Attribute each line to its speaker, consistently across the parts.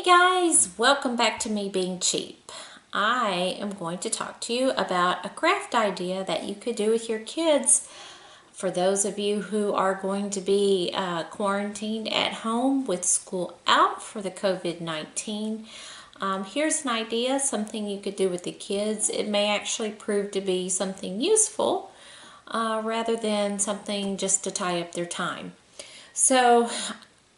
Speaker 1: Hey guys, welcome back to Me Being Cheap. I am going to talk to you about a craft idea that you could do with your kids for those of you who are going to be quarantined at home with school out for the COVID-19. Here's an idea, something you could do with the kids. It may actually prove to be something useful rather than something just to tie up their time. So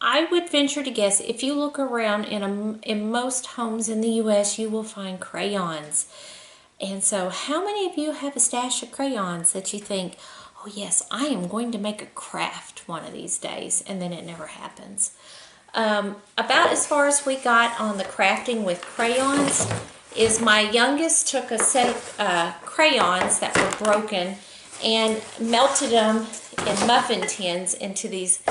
Speaker 1: I would venture to guess if you look around in most homes in the U.S., you will find crayons. And so how many of you have a stash of crayons that you think, oh yes, I am going to make a craft one of these days, and then it never happens? About as far as we got on the crafting with crayons is my youngest took a set of crayons that were broken and melted them in muffin tins into these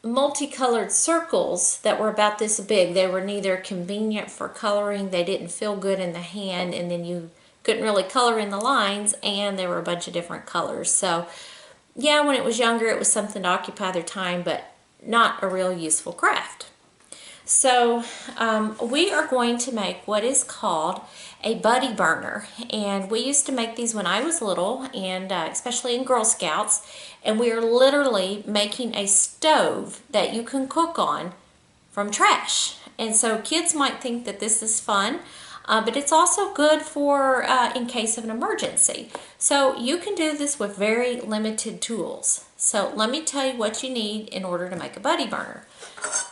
Speaker 1: multicolored circles that were about this big. They were neither convenient for coloring, they didn't feel good in the hand, and then you couldn't really color in the lines, and they were a bunch of different colors. So yeah, when it was younger, it was something to occupy their time, but not a real useful craft. So we are going to make what is called a buddy burner, and we used to make these when I was little, and especially in Girl Scouts, and we are literally making a stove that you can cook on from trash. And so kids might think that this is fun, but it's also good for in case of an emergency. So you can do this with very limited tools. So let me tell you what you need in order to make a buddy burner.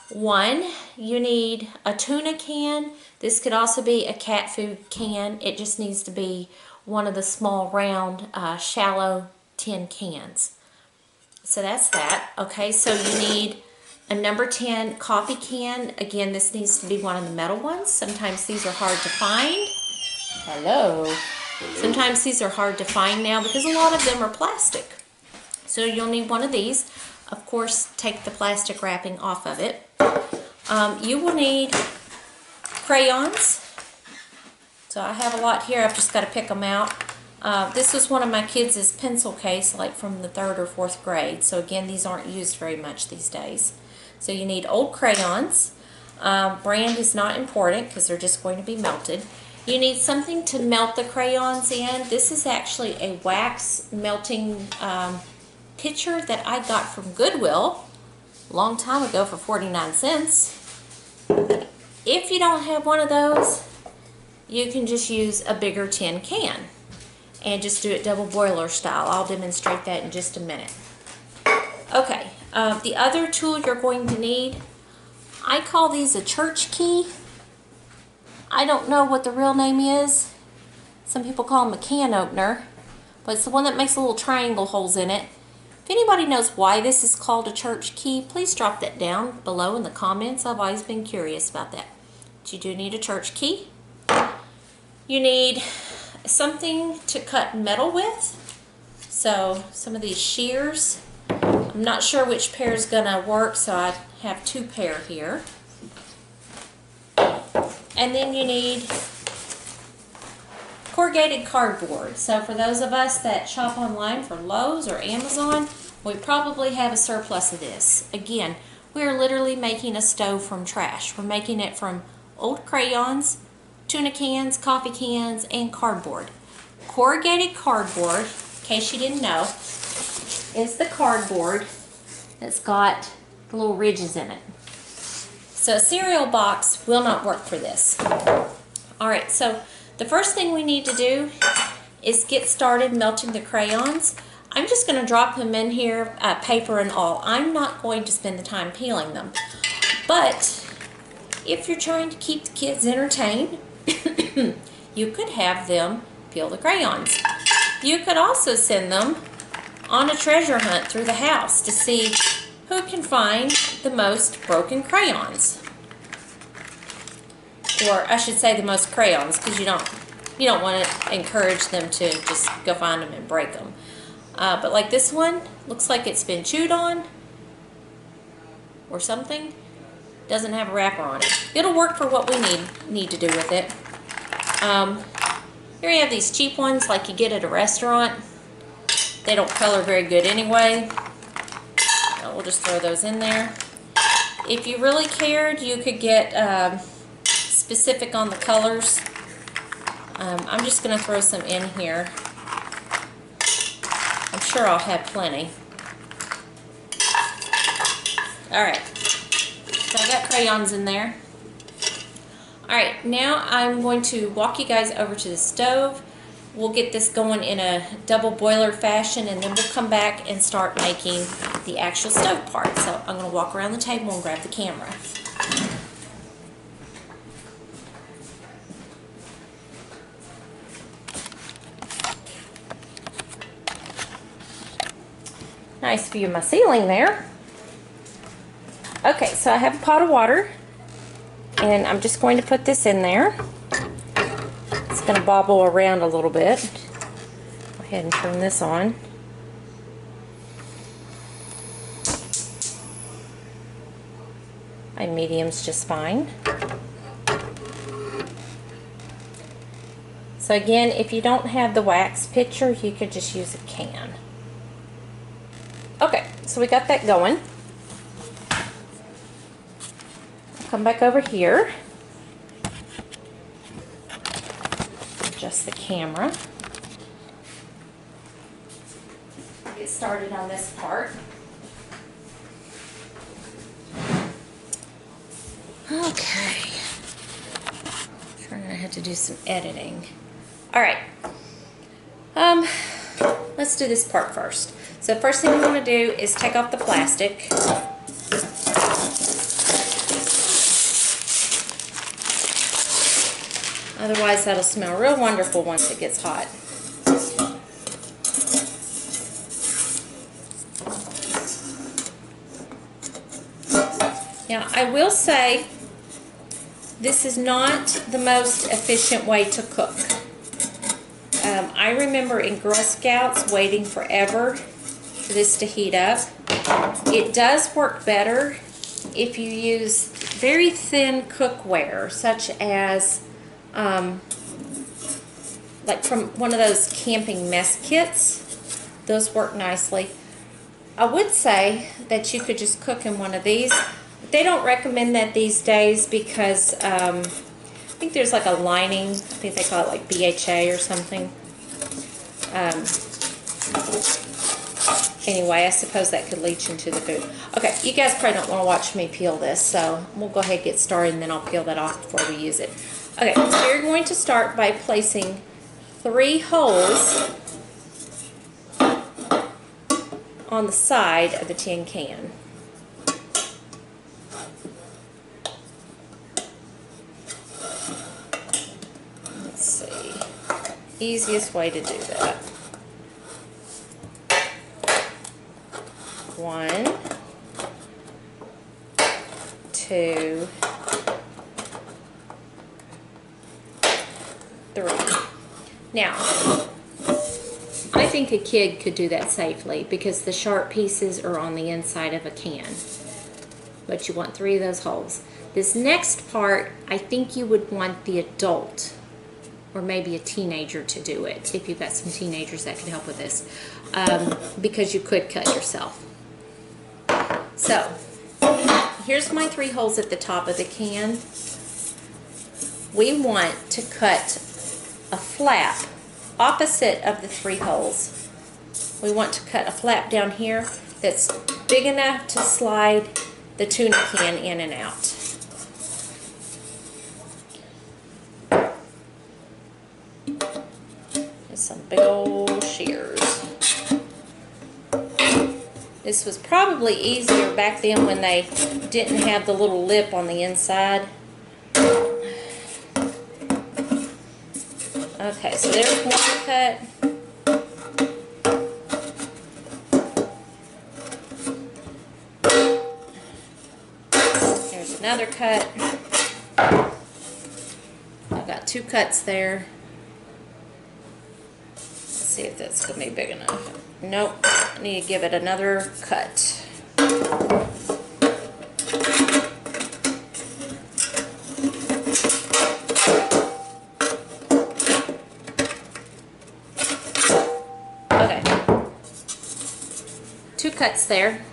Speaker 1: One, you need a tuna can. This could also be a cat food can. It just needs to be one of the small round shallow tin cans. So that's that. Okay, so you need a number 10 coffee can. Again, this needs to be one of the metal ones. Sometimes these are hard to find. Hello. Sometimes these are hard to find now because a lot of them are plastic. So you'll need one of these. Of course, take the plastic wrapping off of it. You will need crayons. So I have a lot here. I've just got to pick them out. This was one of my kids' pencil case, like from the 3rd or 4th grade. So again, these aren't used very much these days. So you need old crayons. Brand is not important because they're just going to be melted. You need something to melt the crayons in. This is actually a wax melting pitcher that I got from Goodwill a long time ago for 49 cents. If you don't have one of those, you can just use a bigger tin can and just do it double boiler style. I'll demonstrate that in just a minute. Okay, the other tool you're going to need, I call these a church key. I don't know what the real name is. Some people call them a can opener, but it's the one that makes little triangle holes in it. If anybody knows why this is called a church key, please drop that down below in the comments. I've always been curious about that. But you do need a church key. You need something to cut metal with. So some of these shears. I'm not sure which pair is going to work, so I have 2 pair here. And then you need corrugated cardboard. So for those of us that shop online for Lowe's or Amazon, we probably have a surplus of this. Again, we're literally making a stove from trash. We're making it from old crayons, tuna cans, coffee cans, and cardboard. Corrugated cardboard, in case you didn't know, is the cardboard that's got the little ridges in it. So a cereal box will not work for this. Alright, so the first thing we need to do is get started melting the crayons. I'm just going to drop them in here, paper and all. I'm not going to spend the time peeling them. But if you're trying to keep the kids entertained, you could have them peel the crayons. You could also send them on a treasure hunt through the house to see who can find the most broken crayons. Or I should say the most crayons, because you don't want to encourage them to just go find them and break them. But like this one, looks like it's been chewed on or something. Doesn't have a wrapper on it. It'll work for what we need to do with it. Here you have these cheap ones like you get at a restaurant. They don't color very good anyway. We'll just throw those in there. If you really cared, you could get specific on the colors. I'm just going to throw some in here. I'm sure I'll have plenty. Alright, so I got crayons in there. Alright, now I'm going to walk you guys over to the stove. We'll get this going in a double boiler fashion, and then we'll come back and start making the actual stove part. So I'm going to walk around the table and grab the camera. Nice view of my ceiling there. Okay, so I have a pot of water, and I'm just going to put this in there. It's going to bobble around a little bit. Go ahead and turn this on. My medium's just fine. So again, if you don't have the wax pitcher, you could just use a can. Okay, so we got that going. Come back over here. Adjust the camera. Get started on this part. Okay. I'm gonna have to do some editing. All right. Let's do this part first. So first thing I'm going to do is take off the plastic. Otherwise that'll smell real wonderful once it gets hot. Now I will say this is not the most efficient way to cook. I remember in Girl Scouts waiting forever for this to heat up. It does work better if you use very thin cookware, such as like from one of those camping mess kits. Those work nicely. I would say that you could just cook in one of these. They don't recommend that these days because I think there's like a lining. I think they call it like BHA or something. Anyway, I suppose that could leach into the food. Okay, you guys probably don't want to watch me peel this, so we'll go ahead and get started, and then I'll peel that off before we use it. Okay, so you're going to start by placing 3 holes on the side of the tin can. Let's see. Easiest way to do that. 1, 2, 3. Now, I think a kid could do that safely because the sharp pieces are on the inside of a can. But you want 3 of those holes. This next part, I think you would want the adult or maybe a teenager to do it. If you've got some teenagers that can help with this. Because you could cut yourself. So, here's my 3 holes at the top of the can. We want to cut a flap opposite of the 3 holes. We want to cut a flap down here that's big enough to slide the tuna can in and out. There's some big old shears. This was probably easier back then when they didn't have the little lip on the inside. Okay, so there's one cut. There's another cut. I've got 2 cuts there. Let's see if that's going to be big enough. Nope, I need to give it another cut. Okay, 2 cuts there.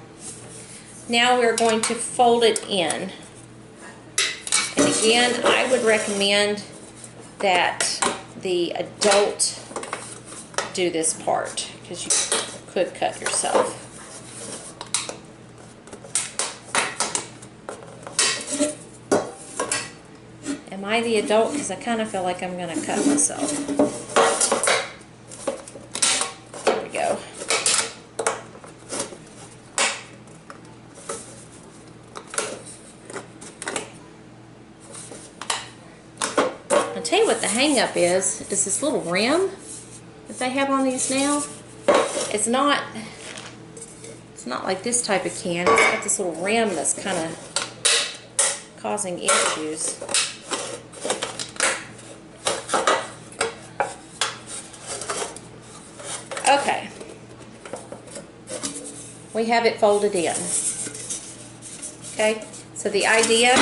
Speaker 1: Now we're going to fold it in. And again, I would recommend that the adult do this part because you could cut yourself. Am I the adult? Because I kind of feel like I'm going to cut myself. There we go. I'll tell you what the hang up is this little rim that they have on these now. It's not like this type of can. It's got this little rim that's kind of causing issues. Okay, we have it folded in. Okay, so the idea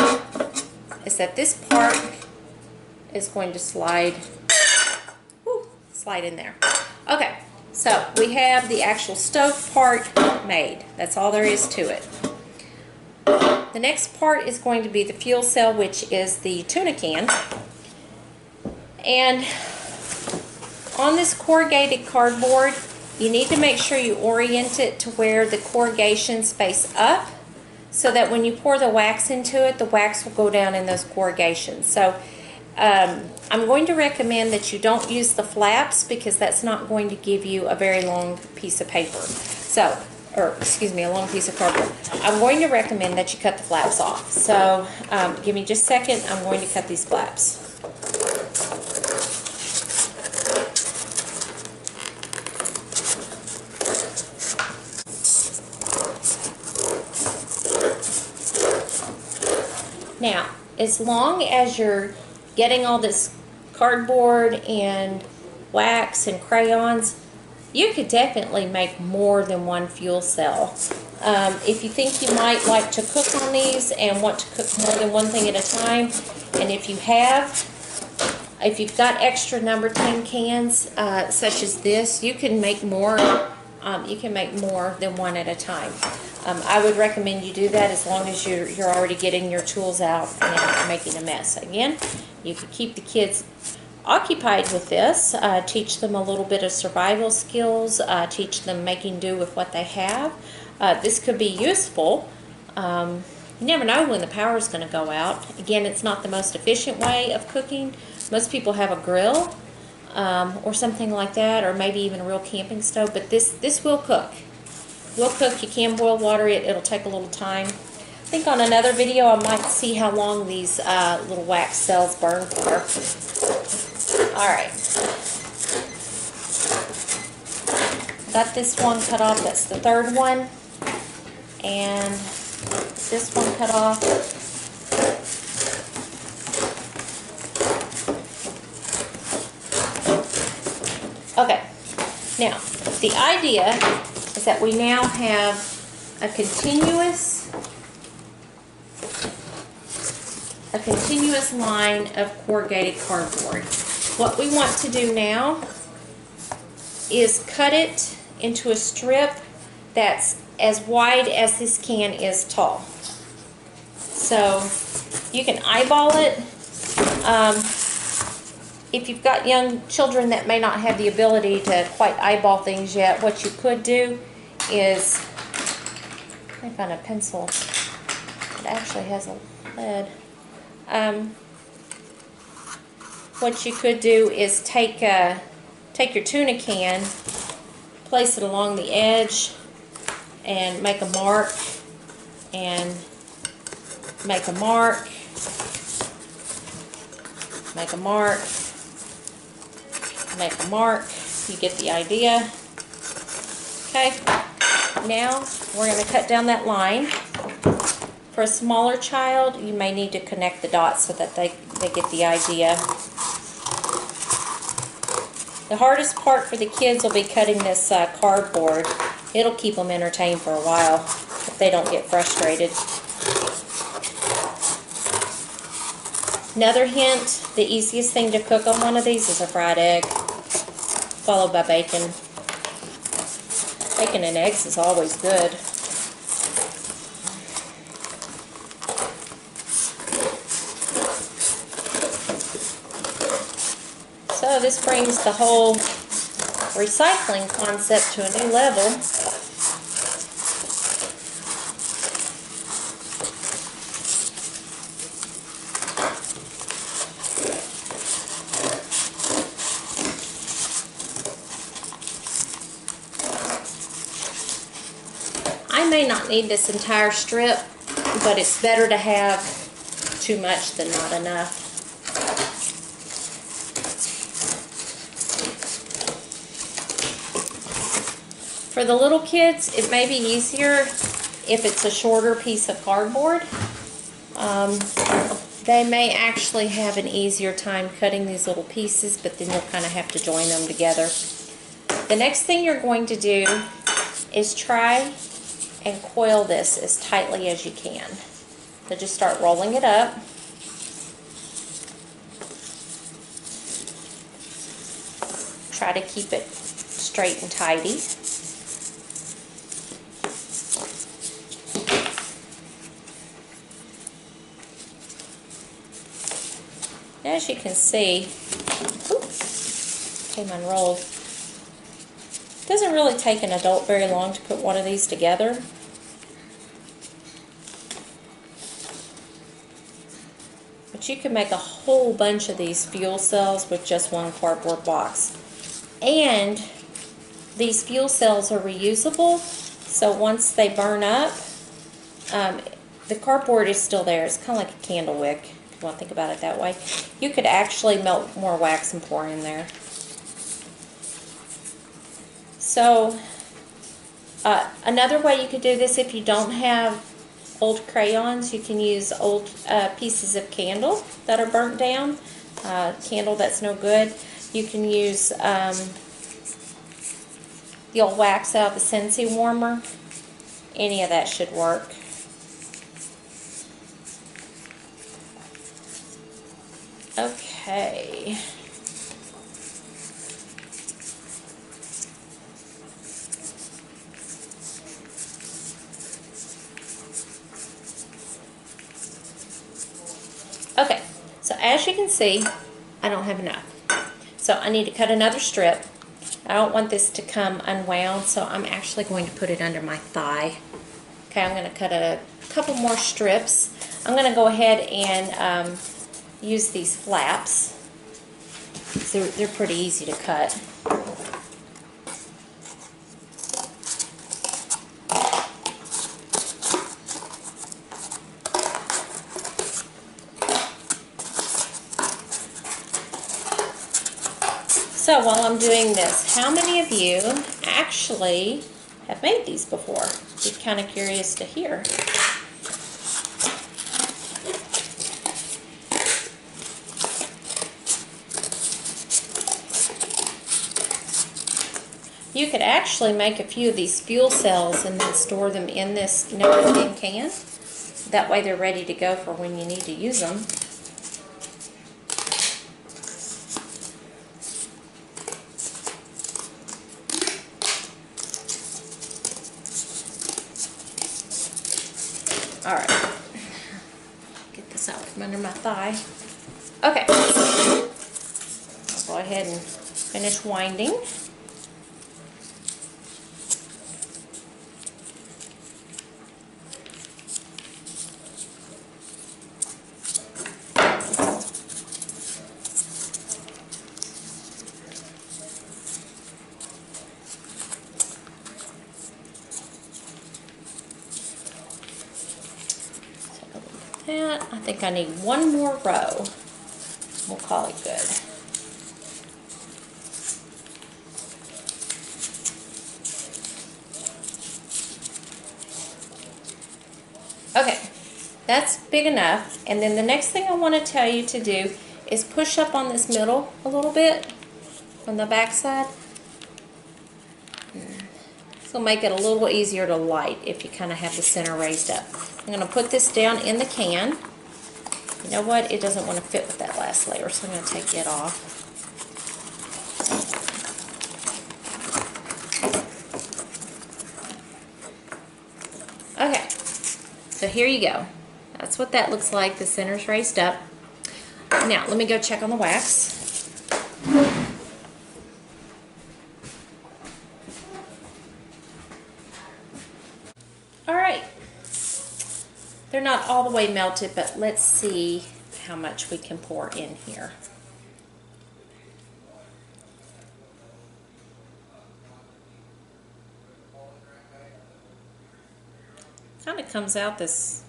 Speaker 1: is that this part is going to slide in there. Okay, so we have the actual stove part made. That's all there is to it. The next part is going to be the fuel cell, which is the tuna can. And on this corrugated cardboard, you need to make sure you orient it to where the corrugations face up so that when you pour the wax into it, the wax will go down in those corrugations. So I'm going to recommend that you don't use the flaps because that's not going to give you a very long piece of paper. So, or excuse me, a long piece of cardboard. I'm going to recommend that you cut the flaps off. So give me just a second, I'm going to cut these flaps. Now, as long as you're getting all this cardboard and wax and crayons, you could definitely make more than one fuel cell. If you think you might like to cook on these and want to cook more than one thing at a time, and if you've got extra number 10 cans such as this, you can make more. You can make more than one at a time. I would recommend you do that as long as you're already getting your tools out and making a mess. Again, you could keep the kids occupied with this, teach them a little bit of survival skills, teach them making do with what they have. This could be useful. You never know when the power is going to go out. Again, it's not the most efficient way of cooking. Most people have a grill or something like that, or maybe even a real camping stove, but this will cook. Will cook. You can boil water. It'll take a little time. I think on another video I might see how long these little wax cells burn for. Alright. Got this one cut off. That's the third one. And this one cut off. Okay. Now, the idea is that we now have a continuous line of corrugated cardboard. What we want to do now is cut it into a strip that's as wide as this can is tall. So you can eyeball it. If you've got young children that may not have the ability to quite eyeball things yet, what you could do is, I found a pencil that actually has a lead. What you could do is take your tuna can, place it along the edge, and make a mark, and make a mark, make a mark, make a mark. You get the idea. Okay, now we're going to cut down that line. For a smaller child, you may need to connect the dots so that they get the idea. The hardest part for the kids will be cutting this cardboard. It'll keep them entertained for a while if they don't get frustrated. Another hint, the easiest thing to cook on one of these is a fried egg, followed by bacon. Bacon and eggs is always good. So this brings the whole recycling concept to a new level. I may not need this entire strip, but it's better to have too much than not enough. For the little kids, it may be easier if it's a shorter piece of cardboard. They may actually have an easier time cutting these little pieces, but then you'll kind of have to join them together. The next thing you're going to do is try and coil this as tightly as you can. So just start rolling it up. Try to keep it straight and tidy. As you can see, oops, came unrolled. It doesn't really take an adult very long to put one of these together. But you can make a whole bunch of these fuel cells with just one cardboard box. And these fuel cells are reusable, so once they burn up, the cardboard is still there. It's kind of like a candle wick, if you want to think about it that way. You could actually melt more wax and pour in there. So another way you could do this, if you don't have old crayons, you can use old pieces of candle that are burnt down, candle that's no good. You can use the old wax out of the Scentsy warmer. Any of that should work. Okay. Okay, so as you can see, I don't have enough. So I need to cut another strip. I don't want this to come unwound, so I'm actually going to put it under my thigh. Okay, I'm going to cut a couple more strips. I'm going to go ahead and use these flaps. They're pretty easy to cut. So while I'm doing this, how many of you actually have made these before? Be kind of curious to hear. You could actually make a few of these fuel cells and then store them in this tin can. That way they're ready to go for when you need to use them. Alright, get this out from under my thigh. Okay, I'll go ahead and finish winding. That. I think I need one more row. We'll call it good. Okay, that's big enough. And then the next thing I want to tell you to do is push up on this middle a little bit on the back side. This will make it a little easier to light if you kind of have the center raised up. I'm going to put this down in the can. You know what? It doesn't want to fit with that last layer, so I'm going to take it off. Okay, so here you go. That's what that looks like. The center's raised up. Now, let me go check on the wax. not all the way melted, but let's see how much we can pour in here. Kind of comes out this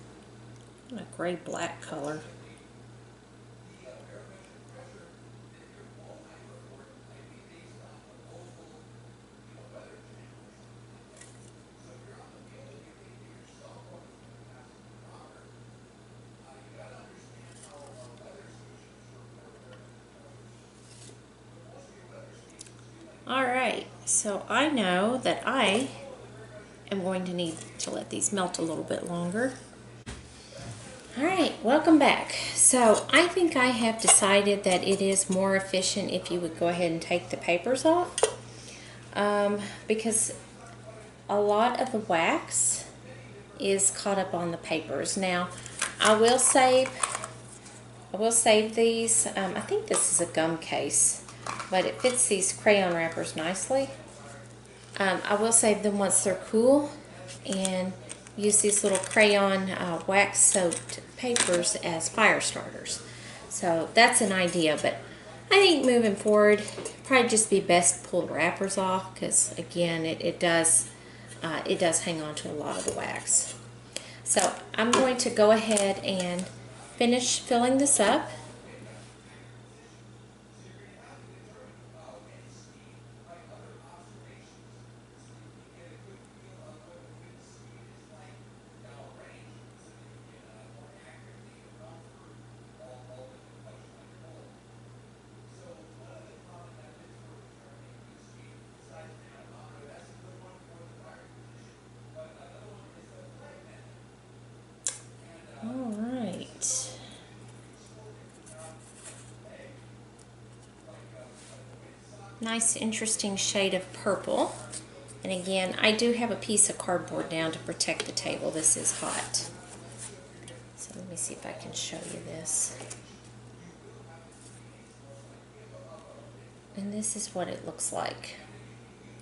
Speaker 1: kind of gray-black color. Alright, so I know that I am going to need to let these melt a little bit longer. Alright, welcome back. So I think I have decided that it is more efficient if you would go ahead and take the papers off, because a lot of the wax is caught up on the papers. Now, I will save these. I think this is a gum case, but it fits these crayon wrappers nicely. I will save them once they're cool and use these little crayon wax soaked papers as fire starters. So that's an idea, but I think moving forward probably just be best to pull the wrappers off, because again it does hang on to a lot of the wax. So I'm going to go ahead and finish filling this up. Alright. Nice, interesting shade of purple. And again, I do have a piece of cardboard down to protect the table. This is hot. So let me see if I can show you this. And this is what it looks like,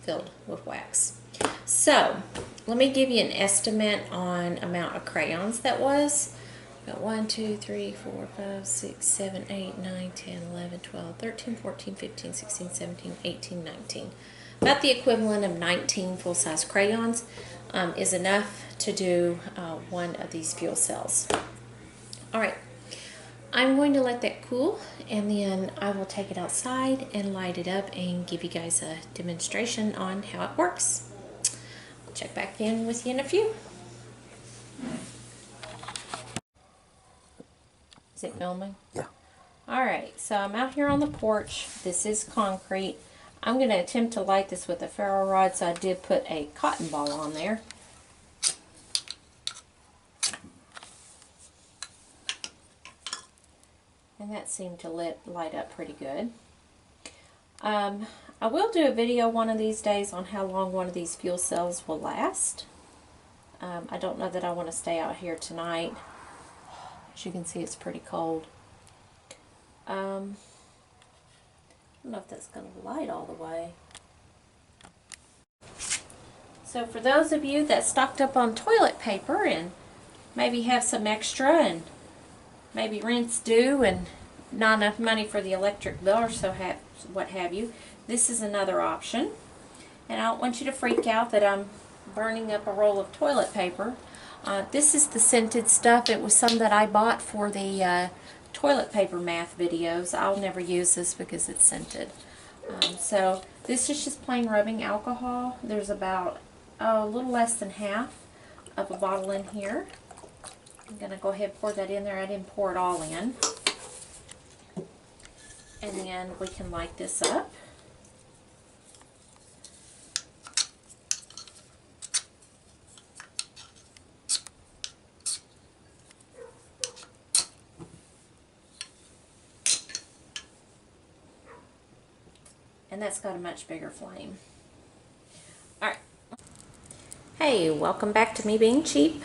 Speaker 1: filled with wax. So, let me give you an estimate on amount of crayons that was. Got 1, 2, 3, 4, 5, 6, 7, 8, 9, 10, 11, 12, 13, 14, 15, 16, 17, 18, 19. About the equivalent of 19 full-size crayons is enough to do one of these fuel cells. Alright, I'm going to let that cool, and then I will take it outside and light it up and give you guys a demonstration on how it works. I'll check back in with you in a few. Is it filming?
Speaker 2: Yeah.
Speaker 1: Alright, so I'm out here on the porch. This is concrete. I'm going to attempt to light this with a ferro rod, so I did put a cotton ball on there. And that seemed to light up pretty good. I will do a video one of these days on how long one of these fuel cells will last. I don't know that I want to stay out here tonight. As you can see, it's pretty cold. I don't know if that's going to light all the way. So for those of you that stocked up on toilet paper and maybe have some extra and maybe rent's due and not enough money for the electric bill or what have you, this is another option. And I don't want you to freak out that I'm burning up a roll of toilet paper. This is the scented stuff. It was some that I bought for the toilet paper math videos. I'll never use this because it's scented. So this is just plain rubbing alcohol. There's about a little less than half of a bottle in here. I'm going to go ahead and pour that in there. I didn't pour it all in. And then we can light this up. And that's got a much bigger flame. Alright. Hey, welcome back to me being cheap.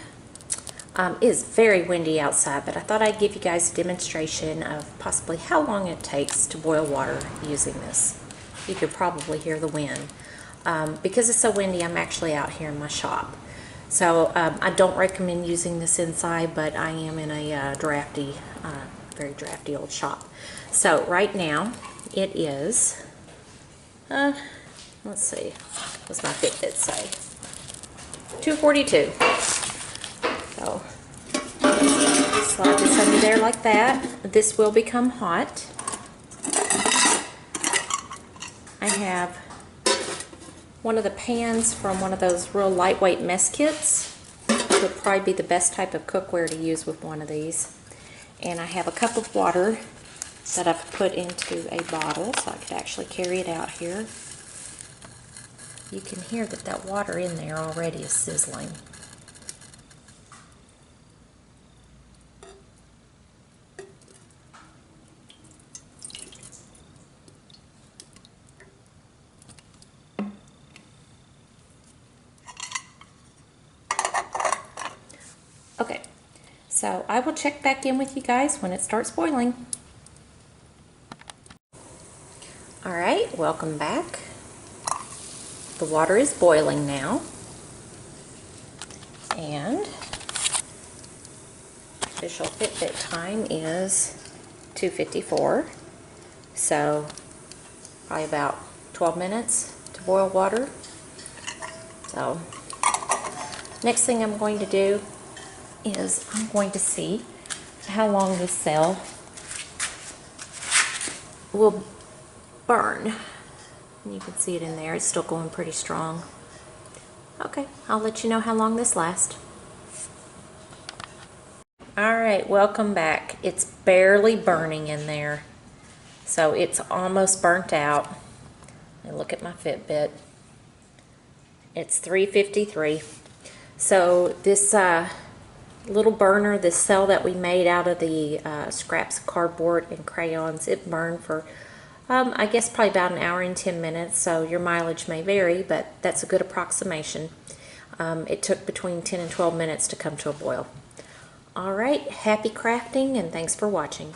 Speaker 1: It is very windy outside, but I thought I'd give you guys a demonstration of possibly how long it takes to boil water using this. You could probably hear the wind. Because it's so windy, I'm actually out here in my shop. So I don't recommend using this inside, but I am in a drafty, very drafty old shop. So right now it is, let's see, what's my Fitbit say? 2:42. So slide this under there like that. This will become hot. I have one of the pans from one of those real lightweight mess kits. It would probably be the best type of cookware to use with one of these. And I have a cup of water that I've put into a bottle so I could actually carry it out here. You can hear that water in there already is sizzling. Okay, so I will check back in with you guys when it starts boiling. All right, welcome back. The water is boiling now, and official Fitbit time is 2:54, so probably about 12 minutes to boil water. So next thing I'm going to do is I'm going to see how long this cell will burn. And you can see it in there. It's still going pretty strong. Okay, I'll let you know how long this lasts. Alright, welcome back. It's barely burning in there. So it's almost burnt out. And look at my Fitbit. It's 3:53. So this little burner, this cell that we made out of the scraps of cardboard and crayons, it burned for I guess probably about an hour and 10 minutes, so your mileage may vary, but that's a good approximation. It took between 10 and 12 minutes to come to a boil. Alright, happy crafting and thanks for watching.